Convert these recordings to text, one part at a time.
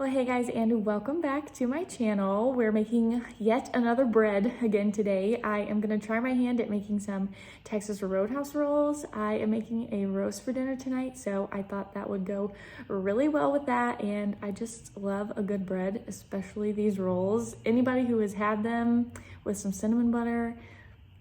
Well, hey guys, and welcome back to my channel. We're making yet another bread again today. I am gonna try my hand at making some Texas Roadhouse rolls. I am making a roast for dinner tonight, so I thought that would go really well with that. And I just love a good bread, especially these rolls. Anybody who has had them with some cinnamon butter,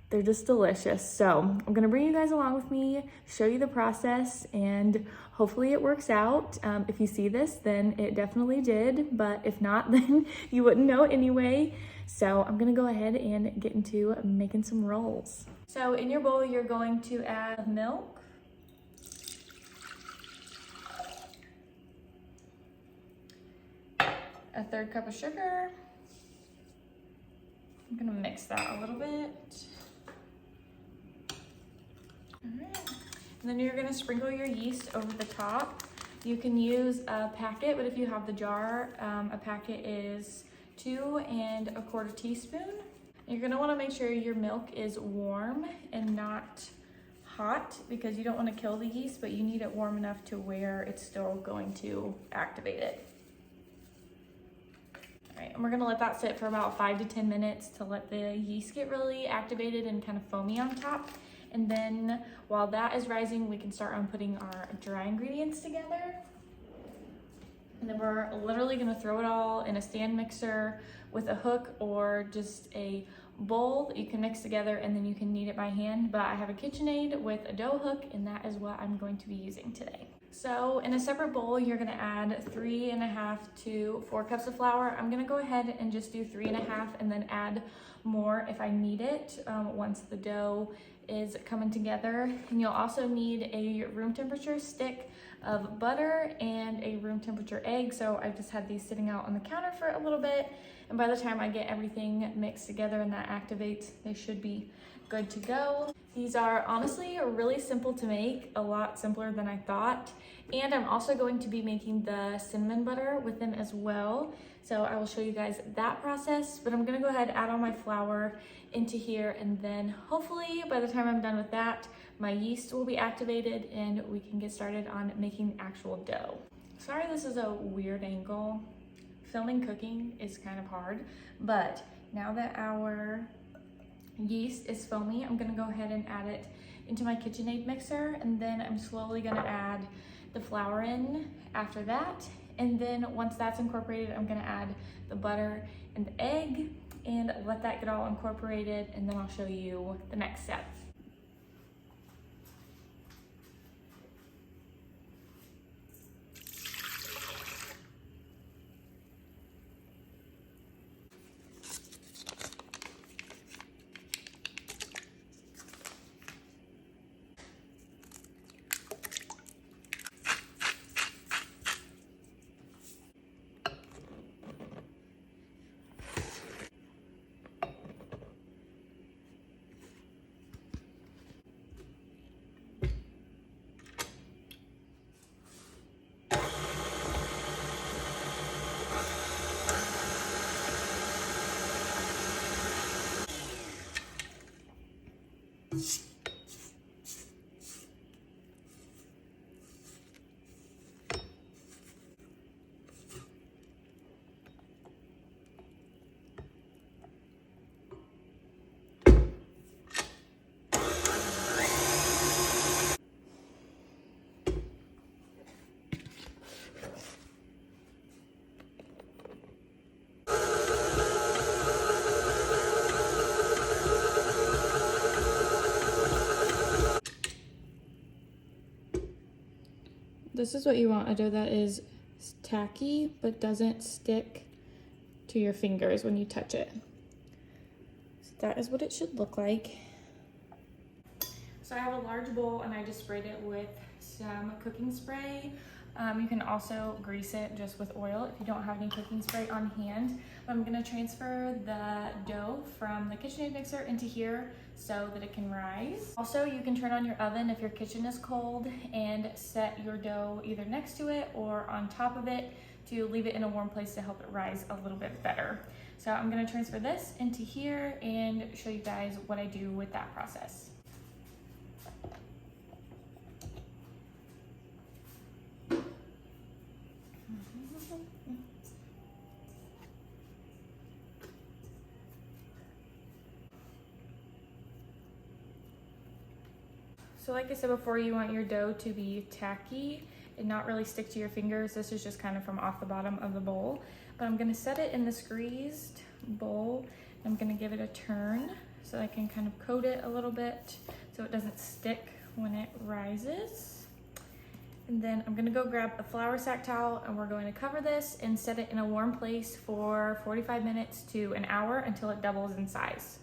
they're just delicious. So I'm gonna bring you guys along with me, show you the process, and hopefully it works out. If you see this, then it definitely did, but if not, then you wouldn't know anyway. So I'm gonna go ahead and get into making some rolls. So in your bowl, you're going to add milk, a third cup of sugar. I'm gonna mix that a little bit. All right. And then you're gonna sprinkle your yeast over the top. You can use a packet, but if you have the jar, a packet is 2 1/4 teaspoons. You're gonna wanna make sure your milk is warm and not hot because you don't wanna kill the yeast, but you need it warm enough to where it's still going to activate it. All right, and we're gonna let that sit for about 5 to 10 minutes to let the yeast get really activated and kind of foamy on top. And then while that is rising, we can start on putting our dry ingredients together. And then we're literally gonna throw it all in a stand mixer with a hook or just a bowl that you can mix together, and then you can knead it by hand. But I have a KitchenAid with a dough hook, and that is what I'm going to be using today. So in a separate bowl, you're gonna add 3 1/2 to 4 cups of flour. I'm gonna go ahead and just do 3 1/2 and then add more if I need it once the dough is coming together. And you'll also need a room temperature stick of butter and a room temperature egg. So I've just had these sitting out on the counter for a little bit. And by the time I get everything mixed together and that activates, they should be good to go. These are honestly really simple to make, a lot simpler than I thought. And I'm also going to be making the cinnamon butter with them as well. So I will show you guys that process, but I'm gonna go ahead and add all my flour into here, and then hopefully by the time I'm done with that, my yeast will be activated and we can get started on making actual dough. Sorry this is a weird angle. Filming cooking is kind of hard, but now that our yeast is foamy, I'm gonna go ahead and add it into my KitchenAid mixer, and then I'm slowly gonna add the flour in after that. And then once that's incorporated, I'm gonna add the butter and the egg and let that get all incorporated, and then I'll show you the next step. This is what you want, a dough that is tacky but doesn't stick to your fingers when you touch it. So that is what it should look like. So I have a large bowl and I just sprayed it with some cooking spray. You can also grease it just with oil if you don't have any cooking spray on hand. But I'm gonna transfer the dough from the KitchenAid mixer into here so that it can rise. Also, you can turn on your oven if your kitchen is cold and set your dough either next to it or on top of it to leave it in a warm place to help it rise a little bit better. So I'm gonna transfer this into here and show you guys what I do with that process. So like I said before, you want your dough to be tacky and not really stick to your fingers. This is just kind of from off the bottom of the bowl. But I'm gonna set it in the squeezed bowl. I'm gonna give it a turn so I can kind of coat it a little bit so it doesn't stick when it rises. And then I'm gonna go grab a flour sack towel and we're going to cover this and set it in a warm place for 45 minutes to an hour until it doubles in size.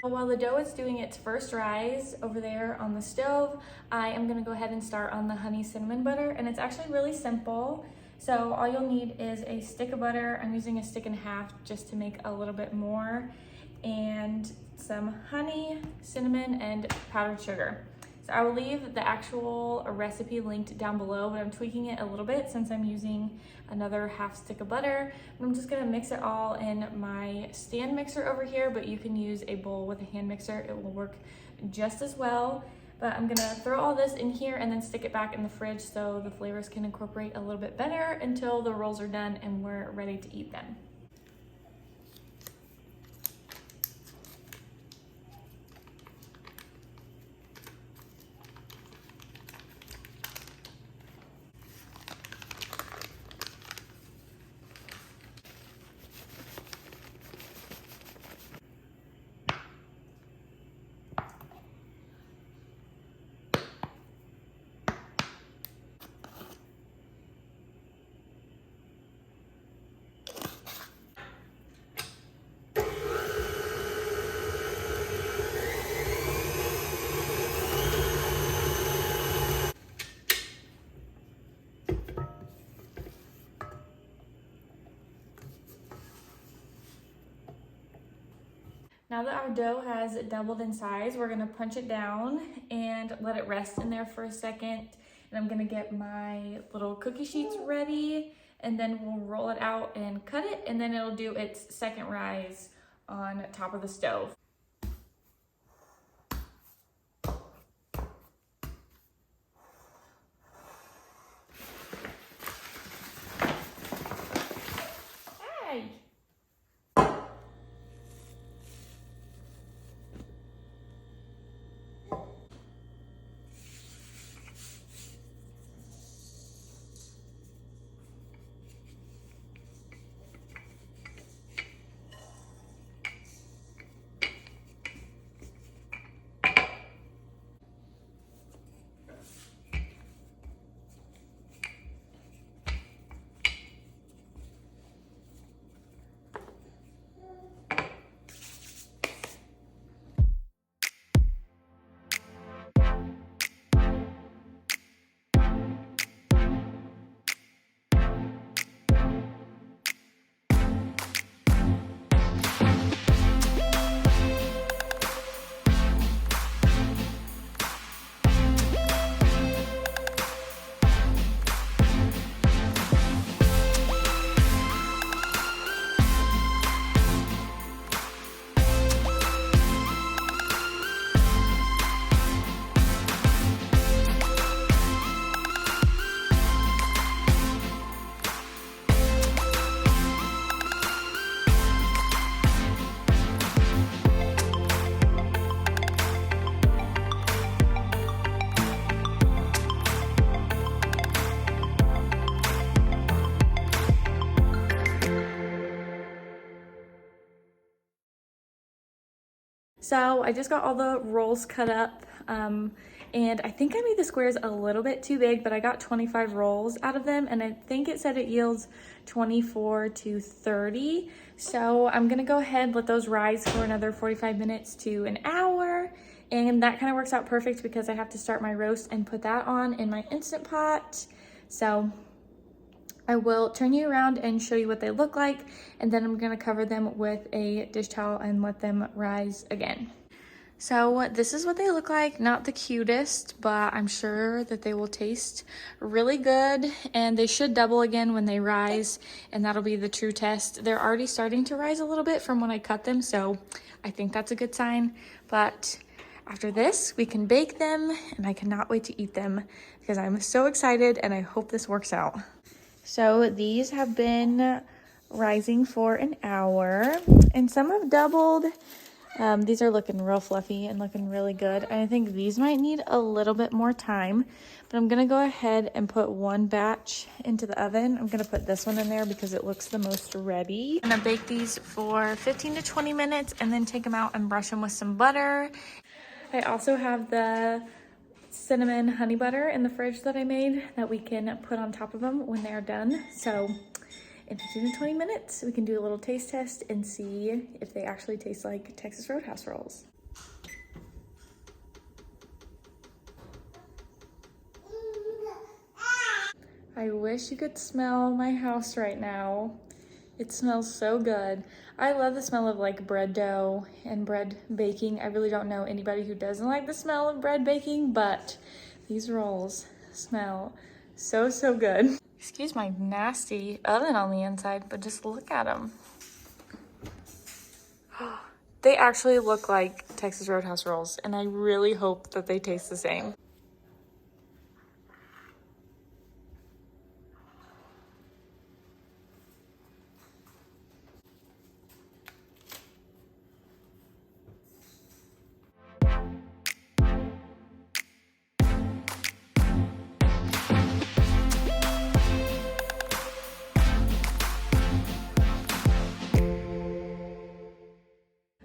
While the dough is doing its first rise over there on the stove, I am gonna go ahead and start on the honey cinnamon butter, and it's actually really simple. So all you'll need is a stick of butter. I'm using a stick and a half just to make a little bit more, and some honey, cinnamon, and powdered sugar. So I will leave the actual recipe linked down below, but I'm tweaking it a little bit since I'm using another half stick of butter. And I'm just gonna mix it all in my stand mixer over here, but you can use a bowl with a hand mixer. It will work just as well. But I'm gonna throw all this in here and then stick it back in the fridge so the flavors can incorporate a little bit better until the rolls are done and we're ready to eat them. Now that our dough has doubled in size, we're gonna punch it down and let it rest in there for a second. And I'm gonna get my little cookie sheets ready, and then we'll roll it out and cut it, and then it'll do its second rise on top of the stove. Hey! So I just got all the rolls cut up, and I think I made the squares a little bit too big, but I got 25 rolls out of them, and I think it said it yields 24 to 30. So I'm gonna go ahead, let those rise for another 45 minutes to an hour, and that kind of works out perfect because I have to start my roast and put that on in my Instant Pot. So I will turn you around and show you what they look like, and then I'm gonna cover them with a dish towel and let them rise again. So this is what they look like. Not the cutest, but I'm sure that they will taste really good, and they should double again when they rise, and that'll be the true test. They're already starting to rise a little bit from when I cut them, so I think that's a good sign. But after this, we can bake them, and I cannot wait to eat them because I'm so excited and I hope this works out. So these have been rising for an hour, and some have doubled. These are looking real fluffy and looking really good. And I think these might need a little bit more time, but I'm gonna go ahead and put one batch into the oven. I'm gonna put this one in there because it looks the most ready. I'm gonna bake these for 15 to 20 minutes and then take them out and brush them with some butter. I also have the cinnamon honey butter in the fridge that I made that we can put on top of them when they're done. So in 15 to 20 minutes, we can do a little taste test and see if they actually taste like Texas Roadhouse rolls. I wish you could smell my house right now. It smells so good. I love the smell of like bread dough and bread baking. I really don't know anybody who doesn't like the smell of bread baking, but these rolls smell so, so good. Excuse my nasty oven on the inside, but just look at them. They actually look like Texas Roadhouse rolls, and I really hope that they taste the same.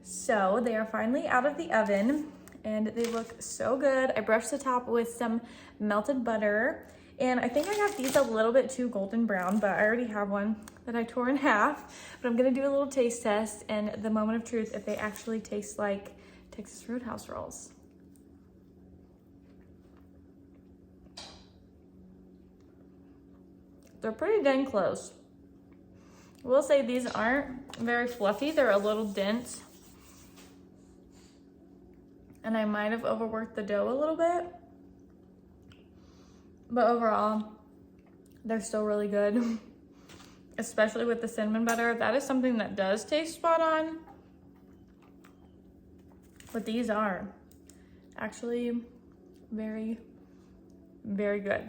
So they are finally out of the oven and they look so good. I brushed the top with some melted butter, and I think I got these a little bit too golden brown, but I already have one that I tore in half. But I'm gonna do a little taste test and the moment of truth if they actually taste like Texas Roadhouse rolls. They're pretty dang close. I will say these aren't very fluffy. They're a little dense. And I might have overworked the dough a little bit. But overall, they're still really good. Especially with the cinnamon butter. That is something that does taste spot on. But these are actually very, very good.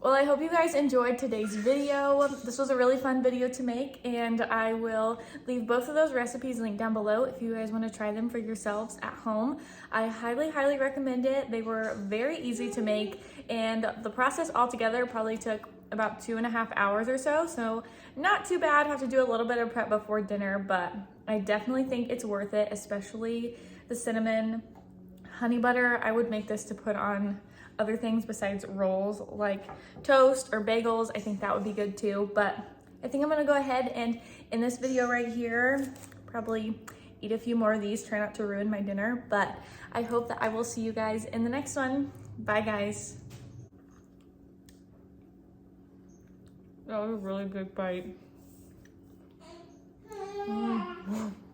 Well, I hope you guys enjoyed today's video. This was a really fun video to make, and I will leave both of those recipes linked down below if you guys want to try them for yourselves at home. I highly, highly recommend it. They were very easy to make, and the process altogether probably took about 2.5 hours or so, so not too bad. Have to do a little bit of prep before dinner, but I definitely think it's worth it, especially the cinnamon honey butter. I would make this to put on other things besides rolls, like toast or bagels. I think that would be good too. But I think I'm gonna go ahead and in this video right here, probably eat a few more of these, try not to ruin my dinner. But I hope that I will see you guys in the next one. Bye guys. That was a really good bite.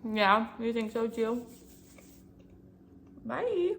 Yeah, you think so too? Bye.